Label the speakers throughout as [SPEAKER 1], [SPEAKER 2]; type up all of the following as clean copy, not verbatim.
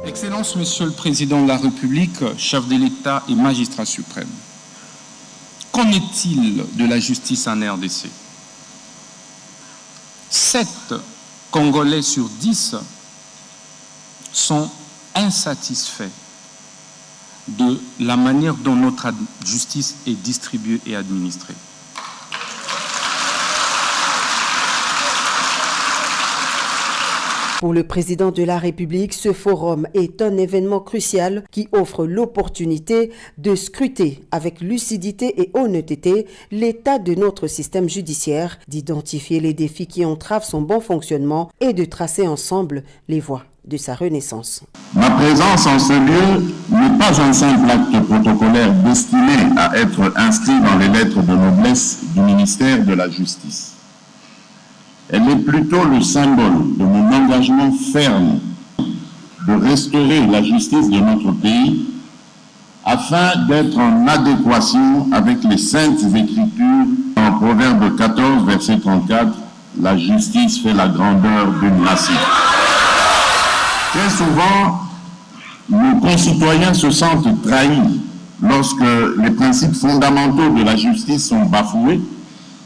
[SPEAKER 1] Excellences, Monsieur le Président de la République, chef de l'État et magistrat suprême, qu'en est-il de la justice en RDC? 7 Congolais sur 10 sont insatisfaits de la manière dont notre justice est distribuée et administrée.
[SPEAKER 2] Pour le président de la République, ce forum est un événement crucial qui offre l'opportunité de scruter avec lucidité et honnêteté l'état de notre système judiciaire, d'identifier les défis qui entravent son bon fonctionnement et de tracer ensemble les voies de sa renaissance.
[SPEAKER 3] Ma présence en ce lieu n'est pas un simple acte protocolaire destiné à être inscrit dans les lettres de noblesse du ministère de la Justice. Elle est plutôt le symbole de mon engagement ferme de restaurer la justice de notre pays afin d'être en adéquation avec les saintes écritures. En Proverbe 14, verset 34, la justice fait la grandeur d'une nation. Très souvent, nos concitoyens se sentent trahis lorsque les principes fondamentaux de la justice sont bafoués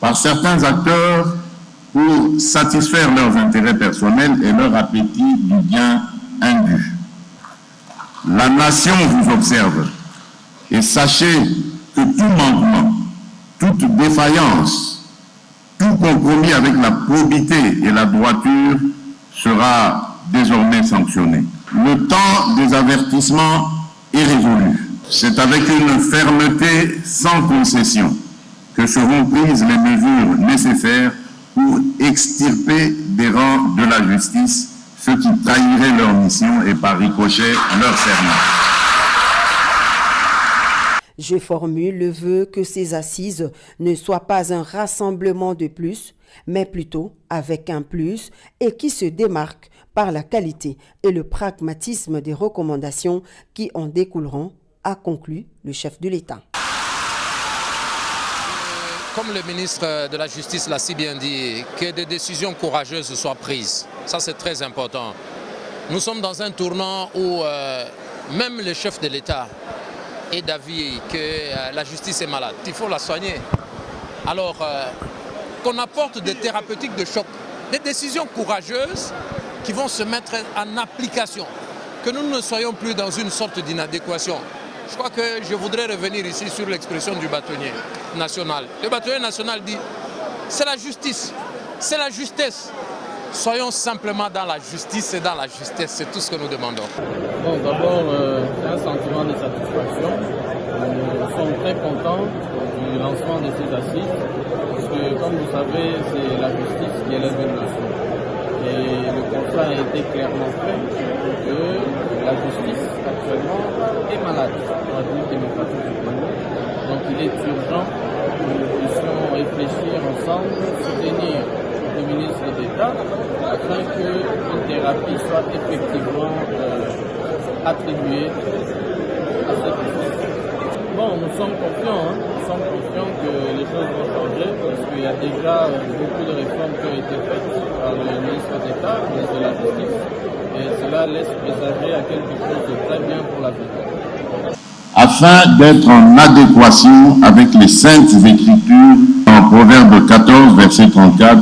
[SPEAKER 3] par certains acteurs pour satisfaire leurs intérêts personnels et leur appétit du bien indu. La nation vous observe et sachez que tout manquement, toute défaillance, tout compromis avec la probité et la droiture sera désormais sanctionné. Le temps des avertissements est résolu. C'est avec une fermeté sans concession que seront prises les mesures nécessaires pour extirper des rangs de la justice ceux qui trahiraient leur mission et par ricochet leur serment.
[SPEAKER 2] Je formule le vœu que ces assises ne soient pas un rassemblement de plus, mais plutôt avec un plus et qui se démarque par la qualité et le pragmatisme des recommandations qui en découleront, a conclu le chef de l'État.
[SPEAKER 4] Comme le ministre de la Justice l'a si bien dit, que des décisions courageuses soient prises. Ça, c'est très important. Nous sommes dans un tournant où même le chef de l'État est d'avis que la justice est malade. Il faut la soigner. Alors, qu'on apporte des thérapeutiques de choc, des décisions courageuses qui vont se mettre en application. Que nous ne soyons plus dans une sorte d'inadéquation. Je crois que je voudrais revenir ici sur l'expression du bâtonnier national. Le bâtonnier national dit, c'est la justice, c'est la justesse. Soyons simplement dans la justice et dans la justesse, c'est tout ce que nous demandons.
[SPEAKER 5] Bon, d'abord, c'est un sentiment de satisfaction. Nous sommes très contents du lancement de ces assises, parce que, comme vous savez, c'est la justice qui élève une nation. Et le constat a été clairement fait que la justice, actuellement, est malade dans la République démocratique du Congo. Donc il est urgent que nous puissions réfléchir ensemble, soutenir le ministre d'État, afin qu'une thérapie soit effectivement attribuée à cette justice. Bon, nous sommes confiants, nous sommes confiants que les choses vont changer, parce qu'il y a déjà beaucoup de réformes qui ont été faites par le ministre d'État, le ministre de la Justice, et cela laisse présager à quelque chose de très bien pour l'avenir.
[SPEAKER 3] Afin d'être en adéquation avec les saintes écritures, en Proverbe 14, verset 34,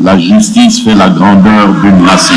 [SPEAKER 3] la justice fait la grandeur d'une nation.